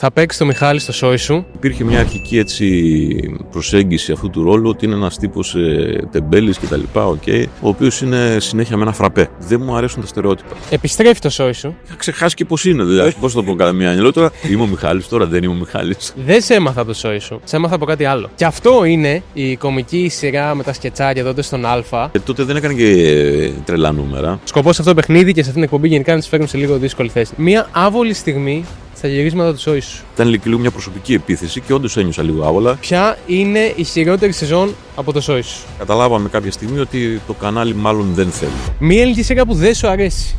θα παίξει το Μιχάλη στο σόι σου. Υπήρχε μια αρχική προσέγγιση αυτού του ρόλου ότι είναι ένας τύπος τεμπέλης κτλ. Okay, ο οποίος είναι συνέχεια με ένα φραπέ. Δεν μου αρέσουν τα στερεότυπα. Επιστρέφει το σόι σου. Είχα ξεχάσει και πώς είναι, δηλαδή. Πώς το πω κατά μία έννοια. Τώρα είμαι ο Μιχάλης, τώρα δεν είμαι ο Μιχάλης. Δεν σε έμαθα από το σόι σου. Σε έμαθα από κάτι άλλο. Και αυτό είναι η κομική σειρά με τα σκετσάρια τότε στον Α. Τότε δεν έκανε και τρελά νούμερα. Σκοπός σε αυτό το παιχνίδι και σε αυτήν την εκπομπή γενικά να τις φέρουν σε λίγο δύσκολη θέση. Μία άβολη στιγμή στα γυρίσματα του σόι σου. Ήταν λίγο μια προσωπική επίθεση και όντως ένιωσα λίγο άβολα. Ποια είναι η χειρότερη σεζόν από το σόι σου? Καταλάβαμε κάποια στιγμή ότι το κανάλι μάλλον δεν θέλει. Μία ελληνική σειρά που δεν σου αρέσει.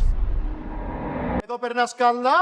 Εδώ περνάς καλά.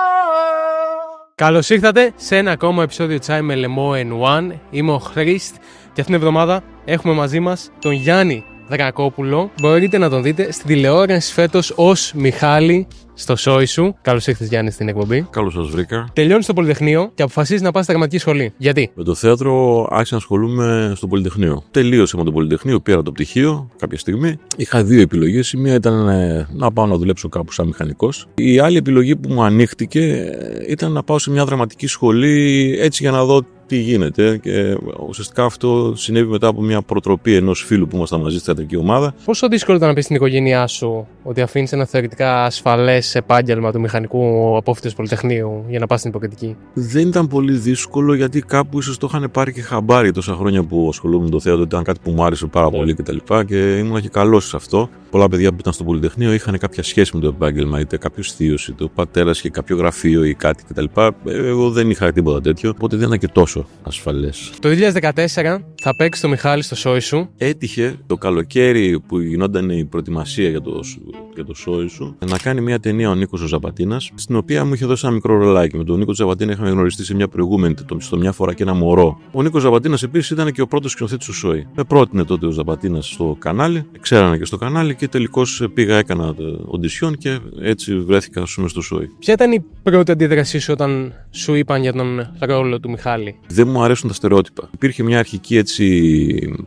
Καλώς ήρθατε σε ένα ακόμα επεισόδιο Chai με Lemo and One. Είμαι ο Χρήστ και αυτήν την εβδομάδα έχουμε μαζί μας τον Γιάννη Δρακόπουλο. Μπορείτε να τον δείτε στην τηλεόραση φέτος ως Μιχάλη στο σόι σου. Καλώς ήρθες, Γιάννη, στην εκπομπή. Καλώς σας βρήκα. Τελειώνεις στο Πολυτεχνείο και αποφασίζεις να πας στη δραματική σχολή. Γιατί? Με το θέατρο άρχισα να ασχολούμαι στο Πολυτεχνείο. Τελείωσα με το Πολυτεχνείο, πήρα το πτυχίο κάποια στιγμή. Είχα δύο επιλογές. Η μία ήταν να πάω να δουλέψω κάπου σαν μηχανικός. Η άλλη επιλογή που μου ανοίχτηκε ήταν να πάω σε μια δραματική σχολή έτσι για να δω τι γίνεται, και ουσιαστικά αυτό συνέβη μετά από μια προτροπή ενός φίλου που ήμασταν μαζί στη θεατρική ομάδα. Πόσο δύσκολο ήταν να πεις στην οικογένειά σου ότι αφήνεις ένα θεωρητικά ασφαλές επάγγελμα του μηχανικού απόφοιτος Πολυτεχνείου για να πας στην υποκριτική? Δεν ήταν πολύ δύσκολο, γιατί κάπου ίσως το είχαν πάρει και χαμπάρι τόσα χρόνια που ασχολούμαι με το θέατρο. Ήταν κάτι που μου άρεσε πάρα πολύ κτλ. Και ήμουν και καλός σε αυτό. Πολλά παιδιά που ήταν στο Πολυτεχνείο είχαν κάποια σχέση με το επάγγελμα, είτε κάποιο θείος, είτε ο πατέρας είχε κάποιο γραφείο ή κάτι κτλ. Εγώ δεν είχα τίποτα τέτοιο, οπότε δεν ήταν και τόσο ασφαλές. Το 2014 θα παίξει το Μιχάλη στο σόι σου. Έτυχε το καλοκαίρι που γινόταν η προετοιμασία για το σόι σου να κάνει μια ταινία ο Νίκος ο Ζαπατίνας, στην οποία μου είχε δώσει ένα μικρό ρολάκι. Με τον Νίκο Ζαπατίνα είχαμε γνωριστεί σε μια προηγούμενη στο Μια φορά και ένα μωρό. Ο Νίκος Ζαπατίνας επίσης ήταν και ο πρώτος σκηνοθέτης του σόι. Με πρότεινε τότε ο Ζαπατίνας στο κανάλι, ξέρανε και στο κανάλι, και τελικώς πήγα, έκανα οντισιόν και έτσι βρέθηκα στο σόι. Ποια ήταν η πρώτη αντίδρασή σου όταν σου είπαν για τον ρόλο του Μιχάλη? Δεν μου αρέσουν τα στερεότυπα. Υπήρχε μια αρχική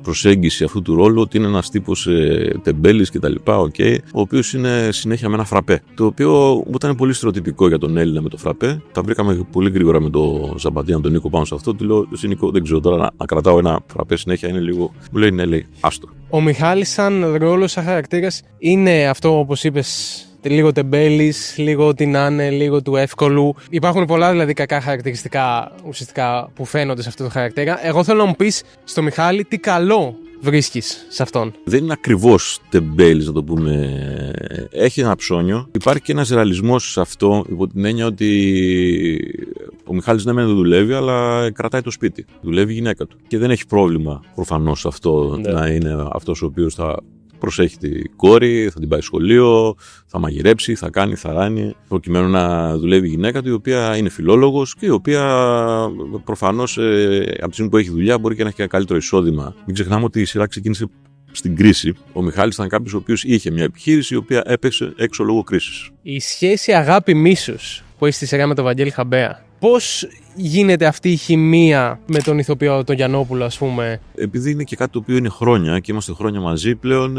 προσέγγιση αυτού του ρόλου ότι είναι ένας τύπος τεμπέλης κτλ. Okay, ο οποίος είναι συνέχεια με ένα φραπέ. Το οποίο ήταν πολύ στερεοτυπικό για τον Έλληνα με το φραπέ. Τα βρήκαμε πολύ γρήγορα με τον Ζαμπατίνα, τον Νίκο, πάνω σε αυτό. Του λέω: εσύ Νίκο, δεν ξέρω τώρα να κρατάω ένα φραπέ συνέχεια, είναι λίγο. Μου λέει: ναι, λέει, άστο. Ο Μιχάλης, σαν ρόλο, σαν χαρακτήρας, είναι αυτό, όπως είπες, λίγο τεμπέλης, λίγο ό,τι να είναι, λίγο του εύκολου. Υπάρχουν πολλά δηλαδή κακά χαρακτηριστικά ουσιαστικά που φαίνονται σε αυτό το χαρακτήρα. Εγώ θέλω να μου πεις στο Μιχάλη τι καλό βρίσκεις σε αυτόν. Δεν είναι ακριβώς τεμπέλης, να το πούμε. Έχει ένα ψώνιο. Υπάρχει και ένας ρεαλισμός σε αυτό, υπό την έννοια ότι ο Μιχάλης ναι, δεν δουλεύει, αλλά κρατάει το σπίτι. Δουλεύει η γυναίκα του. Και δεν έχει πρόβλημα προφανώς αυτό να είναι αυτός ο οποίος θα προσέχει την κόρη, θα την πάει σχολείο, θα μαγειρέψει, θα κάνει, θα ράνει, προκειμένου να δουλεύει η γυναίκα του, η οποία είναι φιλόλογος και η οποία προφανώς από τη στιγμή που έχει δουλειά μπορεί και να έχει καλύτερο εισόδημα. Μην ξεχνάμε ότι η σειρά ξεκίνησε στην κρίση. Ο Μιχάλης ήταν κάποιος ο οποίος είχε μια επιχείρηση η οποία έπεσε έξω λόγω κρίσης. Η σχέση αγάπη-μίσους που έχει στη σειρά με τον Βαγγέλη Χαμπέα, πώς γίνεται αυτή η χημεία με τον ηθοποιό τον Γιαννόπουλο, ας πούμε? Επειδή είναι και κάτι το οποίο είναι χρόνια και είμαστε χρόνια μαζί πλέον,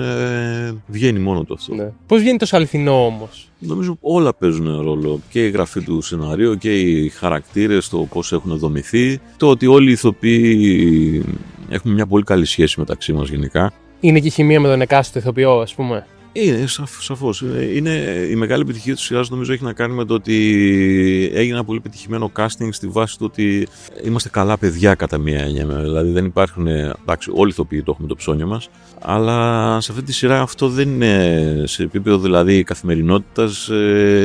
βγαίνει μόνο το αυτό. Ναι. Πώς βγαίνει τόσο αληθινό όμως? Νομίζω όλα παίζουν ρόλο. Και η γραφή του σενάριου και οι χαρακτήρες, το πώς έχουν δομηθεί, το ότι όλοι οι ηθοποιοί έχουμε μια πολύ καλή σχέση μεταξύ μας γενικά. Είναι και η χημεία με τον εκάστοτε ηθοποιό, ας πούμε? Είναι, σαφώς. Η μεγάλη επιτυχία της σειράς νομίζω έχει να κάνει με το ότι έγινε ένα πολύ πετυχημένο casting στη βάση του ότι είμαστε καλά παιδιά κατά μία έννοια. Δηλαδή δεν υπάρχουν, εντάξει, όλοι οι ηθοποιοί το έχουμε το ψώνιο μας, αλλά σε αυτή τη σειρά αυτό δεν είναι σε επίπεδο δηλαδή καθημερινότητας,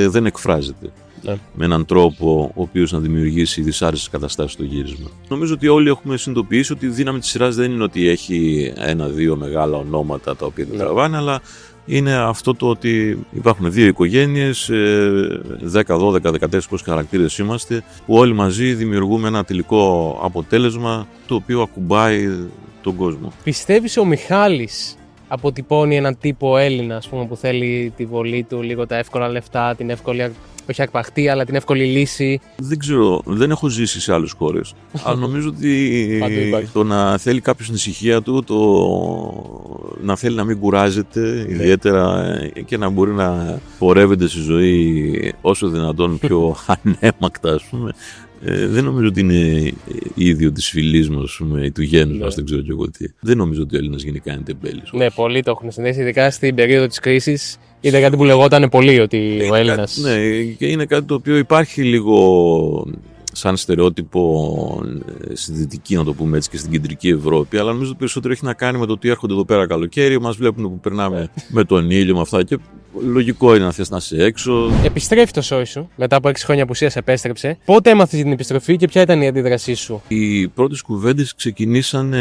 δεν εκφράζεται. Με έναν τρόπο ο οποίος να δημιουργήσει δυσάρεστες καταστάσεις στο γύρισμα. Νομίζω ότι όλοι έχουμε συνειδητοποιήσει ότι η δύναμη της σειράς δεν είναι ότι έχει ένα-δύο μεγάλα ονόματα τα οποία την τραβάνε, αλλά είναι αυτό το ότι υπάρχουν δύο οικογένειες, 10, 12, 14 πόσοι χαρακτήρες είμαστε, που όλοι μαζί δημιουργούμε ένα τελικό αποτέλεσμα το οποίο ακουμπάει τον κόσμο. Πιστεύεις ο Μιχάλης αποτυπώνει έναν τύπο Έλληνα, ας πούμε, που θέλει τη βολή του, λίγο τα εύκολα λεφτά, την εύκολη, όχι αρπαχτή, αλλά την εύκολη λύση? Δεν ξέρω, δεν έχω ζήσει σε άλλες χώρες. Αλλά νομίζω ότι το να θέλει κάποιος την ησυχία του, το να θέλει να μην κουράζεται ιδιαίτερα και να μπορεί να πορεύεται στη ζωή όσο δυνατόν πιο ανέμακτα, ας πούμε, Δεν νομίζω ότι είναι ίδιο τη φυλή μα ή του γένου μα, δεν ξέρω και εγώ τι. Δεν νομίζω ότι ο Έλληνας γενικά είναι τεμπέλης. Ναι, πολλοί το έχουν συνδέσει, ειδικά στην περίοδο της κρίσης. Ήταν κάτι που λεγόταν πολύ ότι ο Έλληνας. Ναι, και είναι κάτι το οποίο υπάρχει λίγο σαν στερεότυπο στη Δυτική, να το πούμε έτσι, και στην Κεντρική Ευρώπη, αλλά νομίζω ότι περισσότερο έχει να κάνει με το ότι έρχονται εδώ πέρα καλοκαίρι, μας βλέπουν που περνάμε με τον ήλιο, με αυτά. Και λογικό είναι να θες να είσαι έξω. Επιστρέφει το σόι σου, μετά από 6 χρόνια απουσίας επέστρεψε. Πότε έμαθες για την επιστροφή και ποια ήταν η αντίδρασή σου? Οι πρώτες κουβέντες ξεκινήσαν,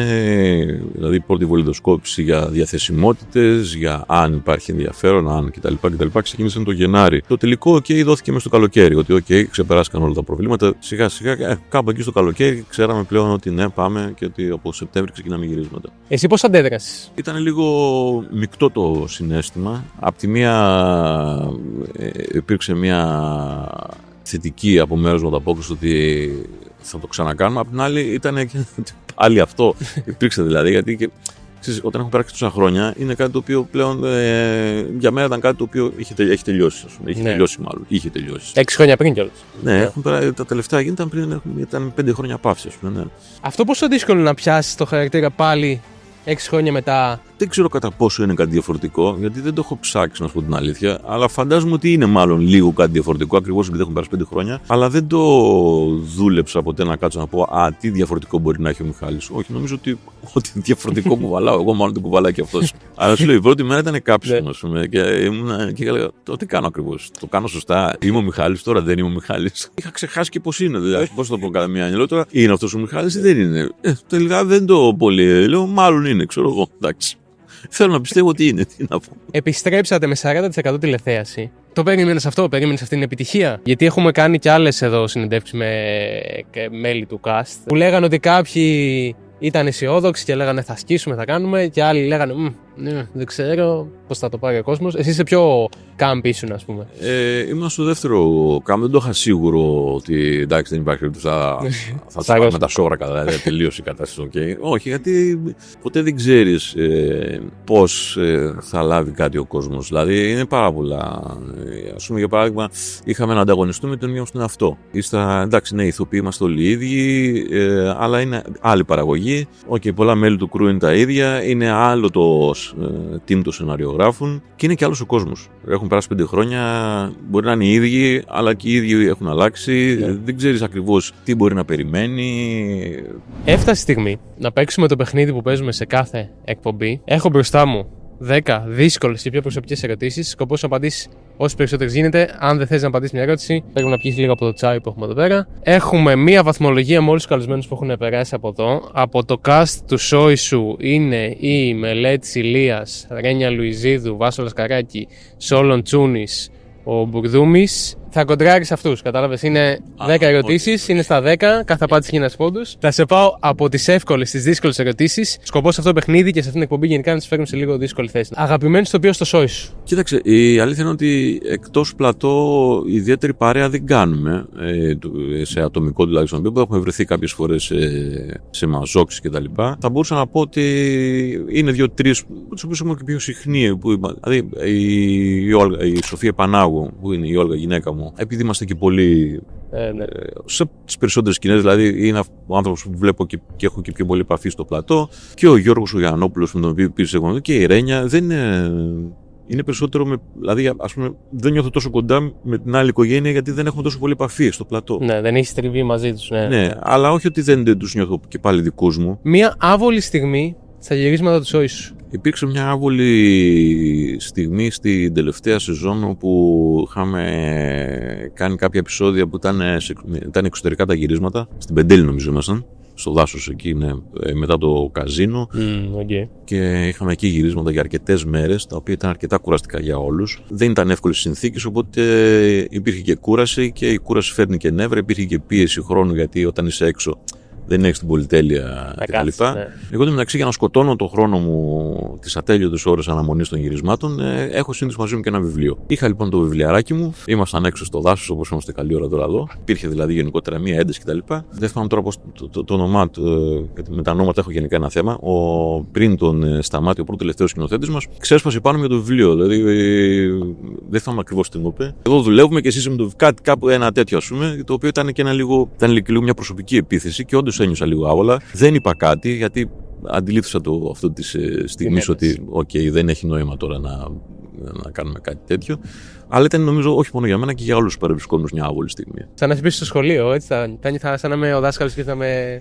δηλαδή η πρώτη βολιδοσκόπηση για διαθεσιμότητες, για αν υπάρχει ενδιαφέρον, αν κτλ. Ξεκίνησαν το Γενάρη. Το τελικό δόθηκε μέσα στο καλοκαίρι. Ότι ξεπεράστηκαν όλα τα προβλήματα. Σιγά σιγά, κάπου εκεί στο καλοκαίρι, ξέραμε πλέον ότι ναι, πάμε και ότι από Σεπτέμβρη ξεκινάμε γυρίσματα. Εσύ πώς αντέδρασες? Ήταν λίγο μεικτό το συναίσθημα. Απ' τη μία υπήρξε μια θετική από μέρος μου ανταπόκριση ότι θα το ξανακάνουμε. Απ' την άλλη ήταν πάλι αυτό. Υπήρξε δηλαδή, γιατί και, ξέρεις, όταν έχουν περάσει τόσα χρόνια είναι κάτι το οποίο πλέον για μένα ήταν κάτι το οποίο έχει τελειώσει. Τελειώσει μάλλον. Είχε τελειώσει. 6 χρόνια πριν κιόλας. Ναι, τα τελευταία ήταν 5 χρόνια παύση, ναι. Αυτό πόσο δύσκολο να πιάσει το χαρακτήρα πάλι 6 χρόνια μετά? Δεν ξέρω κατά πόσο είναι κάτι διαφορετικό, γιατί δεν το έχω ψάξει, να σου πω την αλήθεια. Αλλά φαντάζομαι ότι είναι μάλλον λίγο κάτι διαφορετικό, ακριβώς επειδή έχουν περάσει 5 χρόνια. Αλλά δεν το δούλεψα ποτέ να κάτσω να πω τι διαφορετικό μπορεί να έχει ο Μιχάλης. Όχι, νομίζω ότι ό,τι διαφορετικό κουβαλάω εγώ, μάλλον το κουβαλάει και αυτός. Αλλά σου λέω, η πρώτη μέρα ήταν κάψιμο, ας πούμε. Και έλεγα, τι κάνω ακριβώς? Το κάνω σωστά? Είμαι ο Μιχάλης τώρα, δεν είμαι ο Μιχάλης? Είχα ξεχάσει και πώς είναι, δηλαδή. Πώς το πω κατά μία έννοια? Τώρα είναι αυτός ο Μιχάλης ή δεν είναι? Τελικά δεν το πολύ. Λέω, μάλλον είναι, ξέρω εγώ. Εντάξει. Θέλω να πιστεύω ότι είναι. Τι να πω. Επιστρέψατε με 40% τηλεθέαση. Το περίμενες αυτό? Περίμενες αυτή την επιτυχία? Γιατί έχουμε κάνει κι άλλες εδώ συνεντεύξεις με μέλη του cast που λέγανε ότι κάποιοι ήταν αισιόδοξοι και λέγανε θα σκίσουμε, θα κάνουμε, και άλλοι λέγανε δεν ξέρω πώς θα το πάρει ο κόσμος. Εσύ είσαι πιο camp ήσουν, ας πούμε? Ήμουν στο δεύτερο camp, δεν το είχα σίγουρο ότι εντάξει δεν υπάρχει περίπτωση θα τσάκαμε με τα σόβρα κατά, τελείωσε η κατάσταση. Okay. Όχι, γιατί ποτέ δεν ξέρεις πώς θα λάβει κάτι ο κόσμος. Δηλαδή είναι πάρα πολλά. Ας πούμε, για παράδειγμα, είχαμε να ανταγωνιστούμε τον ίδιο στον εαυτό. Εντάξει, ναι, ηθοποιοί είμαστε όλοι οι ίδιοι, αλλά είναι άλλη παραγωγή. Πολλά μέλη του κρού είναι τα ίδια, είναι άλλο το team των σεναριογράφων και είναι και άλλος ο κόσμος. Έχουν περάσει 5 χρόνια, μπορεί να είναι οι ίδιοι, αλλά και οι ίδιοι έχουν αλλάξει. Δεν ξέρεις ακριβώς τι μπορεί να περιμένει. Έφτασε η στιγμή να παίξουμε το παιχνίδι που παίζουμε σε κάθε εκπομπή. Έχω μπροστά μου 10 δύσκολες και πιο προσωπικές ερωτήσεις. Σκοπός να απαντήσεις όσο περισσότερες γίνεται. Αν δεν θες να απαντήσεις μια ερώτηση, πρέπει να πιεις λίγο από το τσάι που έχουμε εδώ πέρα. Έχουμε μία βαθμολογία με όλους τους καλεσμένους που έχουν περάσει από εδώ. Από το cast του σόι σου είναι η Μελέτης Ηλίας, Ρένια Λουιζίδου, Βάσο Καράκη, Σόλον Τσούνης, ο Μπουρδούμης. Θα κοντράρεις αυτούς, κατάλαβες? Είναι 10 ερωτήσεις, είναι στα 10, κάθε απάντηση έχει 1 πόντος. Θα σε πάω από τις εύκολες στις δύσκολες ερωτήσεις. Σκοπός σε αυτό το παιχνίδι και σε αυτήν την εκπομπή γενικά να τις φέρνουν σε λίγο δύσκολη θέση. Αγαπημένος ηθοποιός στο σόι σου? Κοίταξε, η αλήθεια είναι ότι εκτός πλατό ιδιαίτερη παρέα δεν κάνουμε. Σε ατομικό τουλάχιστον επίπεδο έχουμε βρεθεί κάποιες φορές σε μαζόξεις κτλ. Θα μπορούσα να πω ότι είναι 2-3 τους οποίους έχουμε και πιο συχνοί. Δηλαδή η Σοφία Πανάγου, που είναι η Όλγα γυναίκα μου, επειδή είμαστε και πολύ σε τις περισσότερες σκηνές, δηλαδή είναι ο άνθρωπος που βλέπω και έχω και πιο πολύ επαφή στο πλατό, και ο Γιώργος ο Γιαννόπουλος με τον οποίο επίσης έχω, και η Ρένια, δεν είναι περισσότερο δηλαδή ας πούμε δεν νιώθω τόσο κοντά με την άλλη οικογένεια γιατί δεν έχουμε τόσο πολύ επαφή στο πλατό. Ναι, δεν έχεις τριβή μαζί τους. Ναι, αλλά όχι ότι δεν τους νιώθω και πάλι δικούς μου. Μία άβολη στιγμή στα γυρίσματα του σόι σου? Υπήρξε μια άβολη στιγμή στην τελευταία σεζόν όπου είχαμε κάνει κάποια επεισόδια που ήταν εξωτερικά τα γυρίσματα. Στην Πεντέλη νομίζω ήμασταν, στο δάσος εκεί, μετά το καζίνο. Okay. Και είχαμε εκεί γυρίσματα για αρκετές μέρες, τα οποία ήταν αρκετά κουραστικά για όλους. Δεν ήταν εύκολες συνθήκες, οπότε υπήρχε και κούραση, και η κούραση φέρνει και νεύρα. Υπήρχε και πίεση χρόνου, γιατί όταν είσαι έξω δεν έχεις την πολυτέλεια κτλ. Ναι. Εγώ μεταξύ, για να σκοτώνω το χρόνο μου τις ατέλειωτες ώρες αναμονής των γυρισμάτων, έχω συνήθως μαζί μου και ένα βιβλίο. Είχα λοιπόν το βιβλιαράκι μου, ήμασταν έξω στο δάσος όπως είμαστε καλή ώρα τώρα εδώ. Υπήρχε δηλαδή γενικότερα μία ένταση κτλ. Δεν θυμάμαι τώρα πώς το όνομά του, γιατί με τα ονόματα έχω γενικά ένα θέμα. Πριν τον σταμάτη, ο πρώτο τελευταίο σκηνοθέτης μας, ξέσπασε πάνω με το βιβλίο. Δηλαδή, δεν θυμάμαι ακριβώς τι μου είπε. Εδώ δουλεύουμε και εσείς με το κάπου ένα τέτοιο, ας πούμε, το οποίο ήταν και λίγο μια προσωπική επίθεση και όντως ένιωσα λίγο άβολα. Δεν είπα κάτι, γιατί αντιλήφθησα αυτό τη στιγμή ότι δεν έχει νόημα τώρα να κάνουμε κάτι τέτοιο. Αλλά ήταν, νομίζω, όχι μόνο για μένα και για όλους τους παρευρισκόμενους μια άβολη στιγμή. Σαν να είσαι στο σχολείο, έτσι. Θα νιώθα σαν να είμαι ο δάσκαλος και θα με.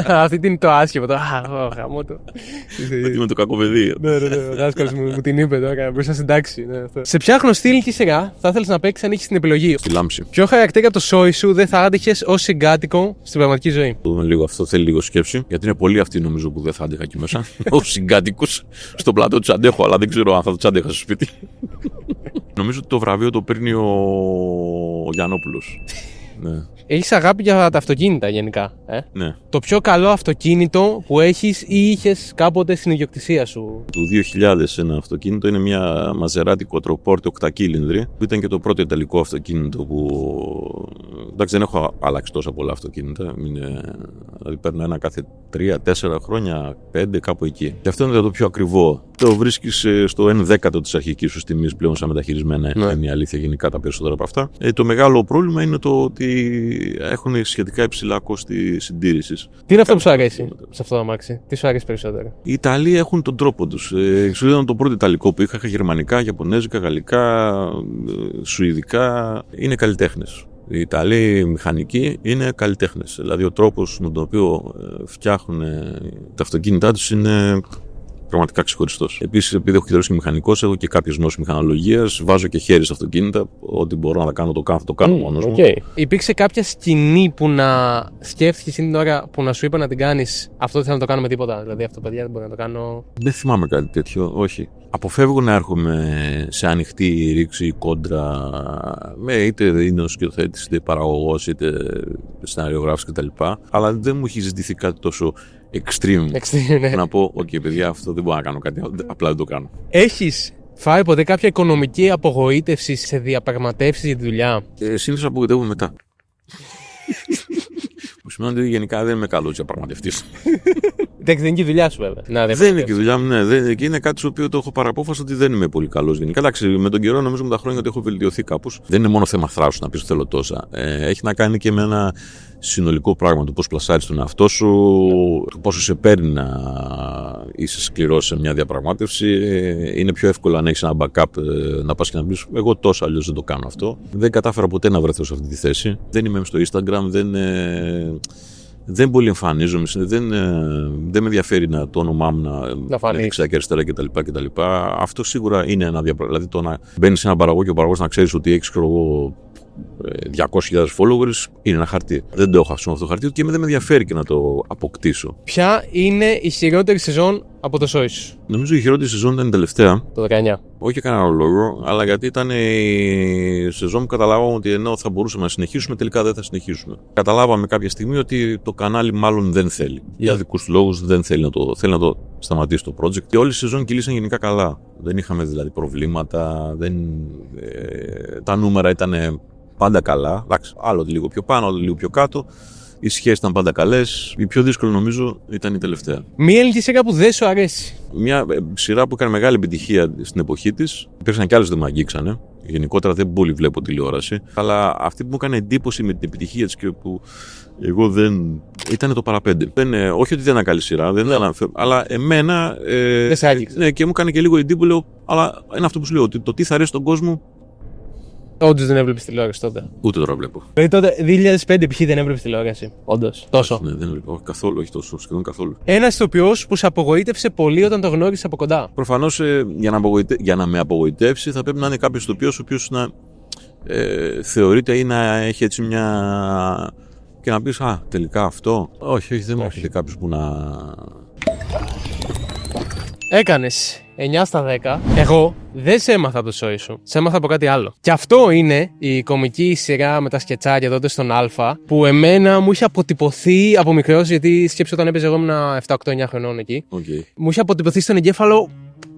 Αυτή είναι το άσχημο. Χαμό το. Ότι είμαι το κακό παιδί. Ναι, ο δάσκαλος μου την είπε τώρα, μπροστά στην τάξη. Σε ποια γνωστή ελληνική σειρά θα ήθελες να παίξεις αν είχες την επιλογή? Στη Λάμψη. Ποιο χαρακτήρα από το σόι σου δεν θα άντεχες ως συγκάτοικο στην πραγματική ζωή? Λίγο αυτό θέλει λίγο σκέψη, γιατί είναι πολλοί αυτοί νομίζω που δεν θα άντεχα εκεί μέσα. Ως συγκάτοικους στον πλατό τους αντέχω, αλλά δεν ξέρω αν θα τους άντεχα στο σπίτι. Νομίζω ότι το βραβείο το παίρνει ο Γιαννόπουλος. Ναι. Έχεις αγάπη για τα αυτοκίνητα γενικά, Ναι. Το πιο καλό αυτοκίνητο που έχεις ή είχες κάποτε στην ιδιοκτησία σου? Του 2000 ένα αυτοκίνητο είναι μια Maserati Quattroporte 8κύλινδρη, που ήταν και το πρώτο ιταλικό αυτοκίνητο που. Εντάξει, δεν έχω αλλάξει τόσα πολλά αυτοκίνητα. Δηλαδή παίρνω ένα κάθε 3-4 χρόνια, 5, κάπου εκεί. Και αυτό είναι το πιο ακριβό. Το βρίσκεις στο 1/10 της αρχικής σου τιμής πλέον σαν μεταχειρισμένα. Είναι μια αλήθεια γενικά τα περισσότερα από αυτά. Το μεγάλο πρόβλημα είναι το ότι έχουν σχετικά υψηλά κόστη συντήρησης. Τι είναι αυτό που σου αρέσει σε αυτό το αμάξι? Τι σου αρέσει περισσότερο? Οι Ιταλοί έχουν τον τρόπο τους. Σου ήταν το πρώτο ιταλικό που είχα γερμανικά, ιαπωνέζικα, γαλλικά, σουηδικά. Είναι καλλιτέχνες. Οι Ιταλοί μηχανικοί είναι καλλιτέχνες. Δηλαδή ο τρόπος με τον οποίο φτιάχνουν τα αυτοκίνητά τους είναι πραγματικά ξεχωριστός. Επίσης, επειδή έχω τελειώσει και μηχανικός, έχω και κάποιες γνώσεις μηχανολογίας. Βάζω και χέρι στα αυτοκίνητα. Ό,τι μπορώ να τα κάνω, το κάνω μόνος μου. Υπήρξε κάποια σκηνή που να σκέφτηκες την ώρα που να σου είπα να την κάνεις? Αυτό δεν θέλω να το κάνω με τίποτα. Δηλαδή, αυτό παιδιά δεν μπορεί να το κάνω. Δεν θυμάμαι κάτι τέτοιο, όχι. Αποφεύγω να έρχομαι σε ανοιχτή ρήξη ή κόντρα είτε είναι ο σκηνοθέτης, είτε παραγωγός, είτε σεναριογράφος κτλ. Αλλά δεν μου έχει ζητηθεί κάτι τόσο extreme. Ναι. Να πω, παιδιά, αυτό δεν μπορώ να κάνω κάτι, απλά δεν το κάνω. Έχεις φάει ποτέ κάποια οικονομική απογοήτευση σε διαπραγματεύσεις για τη δουλειά? Συνήθως απογοητεύομαι μετά. Που σημαίνει ότι γενικά δεν είμαι καλός διαπραγματευτής. Εντάξει, δεν είναι και η δουλειά σου, βέβαια. Δεν είναι και η δουλειά μου, ναι. Και είναι κάτι στο οποίο το έχω παραπόφαση ότι δεν είμαι πολύ καλός γενικά. Εντάξει, με τον καιρό νομίζω με τα χρόνια ότι έχω βελτιωθεί κάπως. Δεν είναι μόνο θέμα θράσου να πεις θέλω τόσα. Έχει να κάνει και με ένα συνολικό πράγμα. Το πώς πλασάρεις τον εαυτό σου, το πόσο σε παίρνει να είσαι σκληρός σε μια διαπραγμάτευση. Είναι πιο εύκολο αν έχεις ένα backup να πας και να πεις εγώ τόσο, αλλιώς δεν το κάνω αυτό. Δεν κατάφερα ποτέ να βρεθώ σε αυτή τη θέση. Δεν είμαι στο Instagram, δεν πολύ εμφανίζομαι, δεν με ενδιαφέρει το όνομά μου να φανεί δεξιά και αριστερά κτλ. Αυτό σίγουρα είναι ένα δηλαδή το να μπαίνεις σε έναν παραγωγό και ο παραγωγός να ξέρεις ότι έχεις 200.000 followers είναι ένα χαρτί. Δεν το έχω αυτό το χαρτί και δεν με ενδιαφέρει και να το αποκτήσω. Ποια είναι η χειρότερη σεζόν από το σόι σου? Νομίζω η χειρότερη σεζόν ήταν η τελευταία. Το 19. Όχι για κανένα λόγο, αλλά γιατί ήταν η σεζόν που καταλάβαμε ότι ενώ θα μπορούσαμε να συνεχίσουμε, τελικά δεν θα συνεχίσουμε. Καταλάβαμε κάποια στιγμή ότι το κανάλι μάλλον δεν θέλει. Για δικούς του λόγους δεν θέλει να το σταματήσει το project. Και όλη η σεζόν κυλήσαν γενικά καλά. Δεν είχαμε δηλαδή προβλήματα, τα νούμερα ήταν πάντα καλά. Εντάξει, άλλο λίγο πιο πάνω, άλλο λίγο πιο κάτω. Οι σχέσεις ήταν πάντα καλές. Η πιο δύσκολη νομίζω ήταν η τελευταία. Μία ελληνική σειρά που δεν σου αρέσει? Μια σειρά που έκανε μεγάλη επιτυχία στην εποχή της. Υπήρξαν κι άλλες που δεν με αγγίξανε. Γενικότερα δεν πολύ βλέπω τηλεόραση. Αλλά αυτή που μου έκανε εντύπωση με την επιτυχία της και που εγώ δεν. Ήταν το Παραπέντε. Όχι ότι δεν ήταν καλή σειρά, αλλά εμένα. Δεν σε άγγιξε. Ναι, και μου έκανε και λίγο εντύπωση, λέω, αλλά είναι αυτό που σου λέω, ότι το τι θα αρέσει στον κόσμο. Όντως δεν έβλεπες τηλεόραση τότε? Ούτε τώρα βλέπω. Δηλαδή τότε 2005 π.χ. δεν έβλεπες τηλεόραση? Όντως. Τόσο? Ναι, δεν βλέπω καθόλου, όχι τόσο, σχεδόν καθόλου. Ένας ηθοποιός που σε απογοήτευσε πολύ όταν το γνώρισες από κοντά? Προφανώς για να με απογοητεύσει θα πρέπει να είναι κάποιος ηθοποιός ο οποίος να θεωρείται ή να έχει έτσι μια. Και να πεις, τελικά αυτό. Όχι, δεν μου έρχεται κάποιος που να. Έκανες 9 στα 10. Εγώ δεν σε έμαθα από το σόι σου. Σε έμαθα από κάτι άλλο. Και αυτό είναι η κομική σειρά με τα σκετσάκια τότε στον Α, που εμένα μου είχε αποτυπωθεί από μικρός, γιατί σκέψω όταν έπαιζε εγώ ήμουν 7, 8, 9 χρονών εκεί. Okay. Μου είχε αποτυπωθεί στον εγκέφαλο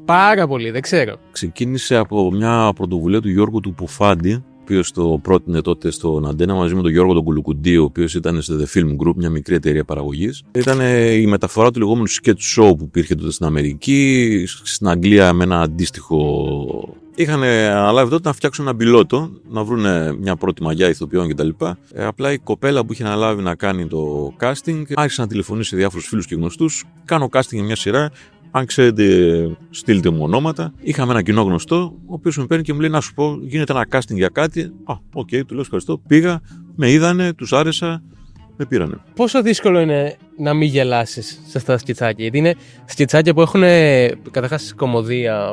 πάρα πολύ, δεν ξέρω. Ξεκίνησε από μια πρωτοβουλία του Γιώργου του Πουφάντη, ο οποίος το πρότεινε τότε στον Αντένα μαζί με τον Γιώργο τον Κουλουκουντή, ο οποίος ήταν στο The Film Group, μια μικρή εταιρεία παραγωγής. Ήταν η μεταφορά του λεγόμενου sketch show που υπήρχε τότε στην Αμερική, στην Αγγλία με ένα αντίστοιχο. Είχαν αναλάβει τότε να φτιάξουν ένα πιλότο, να βρουν μια πρώτη μαγιά ηθοποιών κτλ. Απλά η κοπέλα που είχε αναλάβει να κάνει το casting άρχισε να τηλεφωνήσει σε διάφορους φίλους και γνωστούς. Κάνω casting για μια σειρά. Αν ξέρετε, στείλτε μου ονόματα. Είχαμε ένα κοινό γνωστό, ο οποίος με παίρνει και μου λέει: να σου πω, γίνεται ένα casting για κάτι. Οκ, του λέω ευχαριστώ. Πήγα, με είδανε, τους άρεσα, με πήρανε. Πόσο δύσκολο είναι να μην γελάσεις σε αυτά τα σκετσάκια? Γιατί είναι σκετσάκια που έχουν καταρχάς κωμωδία,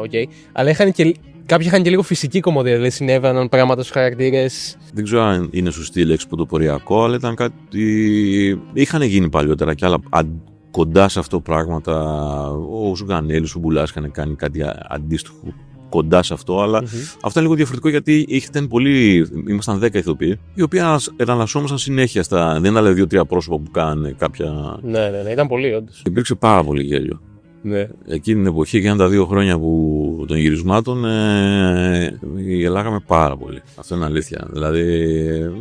αλλά κάποιοι είχαν και λίγο φυσική κωμωδία. Δηλαδή συνέβαιναν πράγματα στους χαρακτήρες. Δεν ξέρω αν είναι σωστή η λέξη πρωτοποριακό, αλλά ήταν κάτι. Είχαν γίνει παλιότερα κι άλλα. Κοντά σε αυτό πράγματα, ο Ζουγανέλης, ο Μπουλάς είχαν κάνει κάτι αντίστοιχο κοντά σε αυτό, αλλά αυτό είναι λίγο διαφορετικό γιατί ήμασταν 10 ηθοποιοί, οι οποίοι εναλλασσόμασταν συνέχεια δεν ήταν 2-3 πρόσωπα που κάνανε κάποια. Ναι, ήταν πολύ όντως. Υπήρξε πάρα πολύ γέλιο. Ναι. Εκείνη την εποχή, και τα 2 χρόνια των γυρισμάτων, γελάγαμε πάρα πολύ. Αυτό είναι αλήθεια. Δηλαδή,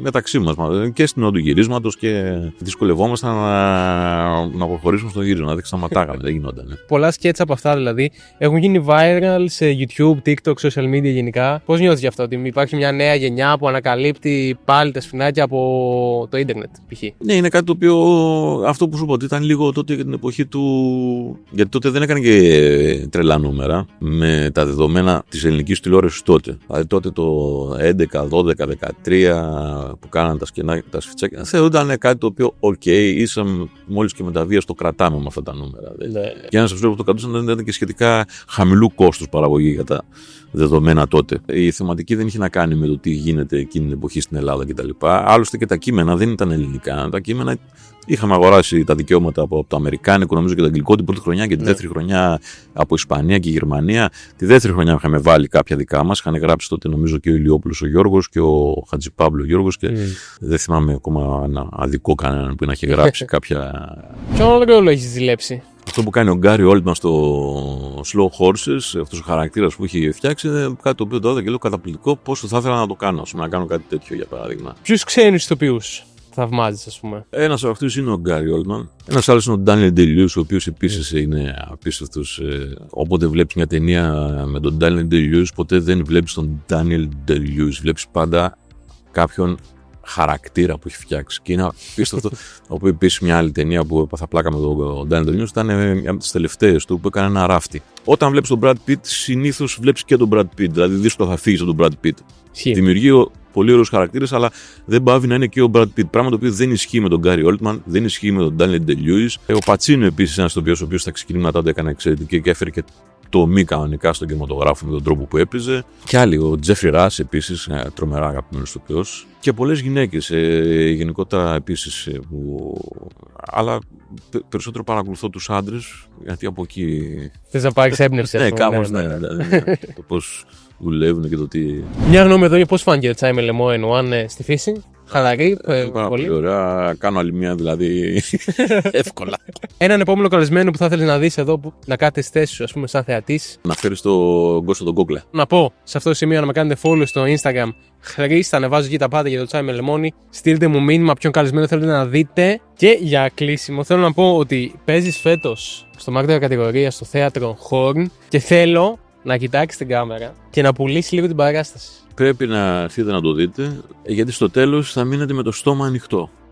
μεταξύ μας και στην ώρα του γυρίσματος και δυσκολευόμασταν να προχωρήσουμε στο γύρισμα. Δηλαδή, σταματάγαμε, δεν γινόταν. Πολλά σκέτσα από αυτά δηλαδή έχουν γίνει viral σε YouTube, TikTok, social media γενικά. Πώς νιώθεις γι' αυτό, ότι υπάρχει μια νέα γενιά που ανακαλύπτει πάλι τα σφινάκια από το ίντερνετ, π.χ.? Ναι, είναι κάτι το οποίο, αυτό που σου είπα, ότι ήταν λίγο τότε για την εποχή του. Γιατί τότε δεν έκανε και τρελά νούμερα με τα δεδομένα της ελληνικής τηλεόρασης τότε. Δηλαδή τότε το 11, 12, 13 που κάναν τα σφιτσάκια, θεωρούνταν κάτι το οποίο ήσαν μόλις και με τα βία το κρατάμε με αυτά τα νούμερα. Ναι. Και ένας από τους που το κρατούσαν ήταν και σχετικά χαμηλού κόστους παραγωγή για τα δεδομένα τότε. Η θεματική δεν είχε να κάνει με το τι γίνεται εκείνη την εποχή στην Ελλάδα κτλ. Άλλωστε και τα κείμενα δεν ήταν ελληνικά. Τα κείμενα είχαμε αγοράσει τα δικαιώματα από το αμερικάνικο, νομίζω, και το αγγλικό την πρώτη χρονιά, και τη δεύτερη χρονιά από Ισπανία και Γερμανία. Τη δεύτερη χρονιά είχαμε βάλει κάποια δικά μας. Είχαν γράψει τότε, νομίζω, και ο Ηλιόπουλος ο Γιώργος και ο Χατζιπάμπλο ο Γιώργος. Και δεν θυμάμαι ακόμα ένα αδικό κανέναν που να έχει γράψει κάποια. Ποιον ρόλο έχεις ζηλέψει? Αυτό που κάνει ο Γκάρι Όλτμαν στο Slow Horses, αυτός ο χαρακτήρας που έχει φτιάξει, είναι κάτι το οποίο το έδωσα και λέω καταπληκτικό. Πόσο θα ήθελα να το κάνω, να κάνω κάτι τέτοιο, για παράδειγμα. Ποιους ξένους ηθοποιούς θαυμάζεις, ας πούμε? Ένας από αυτούς είναι ο Γκάρι Όλτμαν. Ένας άλλος είναι ο Ντάνιελ Ντελιούς, ο οποίος επίσης είναι απίστευτος. Όποτε βλέπεις μια ταινία με τον Ντάνιελ Ντελιούς, ποτέ δεν βλέπεις τον Ντάνιελ Ντελιούς. Βλέπεις πάντα κάποιον χαρακτήρα που έχει φτιάξει. Και είναι απίστευτο. Όπου επίσης μια άλλη ταινία που έπαθα πλάκα με τον Ντάνιελ Ντελιούς ήταν μια από τις τελευταίες του που έκανε ένα ράφτη. Όταν βλέπεις τον Brad Pitt, συνήθως βλέπεις και τον Brad Pitt. Δηλαδή δύσκολα θα φύγεις από τον Brad Pitt. Δημιουργεί πολύ ωραίους χαρακτήρες, αλλά δεν πάβει να είναι και ο Brad Pitt. Πράγμα το οποίο δεν ισχύει με τον Γκάρι Όλτμαν, δεν ισχύει με τον Ντάνιελ Ντελιούς. Ο Πατσίνο επίσης, ένας ηθοποιός, ο οποίος στα ξεκινήματά του έκανε εξαιρετική και έφερε και το μη κανονικά στον κινηματογράφο με τον τρόπο που έπαιζε. Και άλλοι, ο Τζέφρι Ρας επίσης, τρομερά αγαπημένος ηθοποιός. Και πολλές γυναίκες γενικότερα επίσης. Αλλά περισσότερο παρακολουθώ τους άντρες, γιατί από εκεί. Θες να πάρεις έμπνευση? Ναι, κάπως ναι. Το πώς δουλεύουν και το τι. Μια γνώμη εδώ για πώς φάνηκε το τσάι με λαιμό N1 στη φύση? Χαλαρή, πολύ ωραία. Κάνω άλλη μια, δηλαδή. Εύκολα. Έναν επόμενο καλεσμένο που θα ήθελες να δεις εδώ, να κάθεσαι στη θέση σου, ας πούμε, σαν θεατής. Να φέρεις τον Κώστο τον Κόκλα. Να πω σε αυτό το σημείο να με κάνετε follow στο Instagram. Θα ανεβάζω εκεί τα πάντα για το τσάι με λεμόνι. Στείλτε μου μήνυμα ποιον καλεσμένο θέλετε να δείτε. Και για κλείσιμο, θέλω να πω ότι παίζεις φέτος στο Μάγδαρα κατηγορία στο θέατρο Horn και θέλω να κοιτάξεις την κάμερα και να πουλήσει λίγο την παράσταση. Πρέπει να έρθετε να το δείτε, γιατί στο τέλος θα μείνετε με το στόμα ανοιχτό.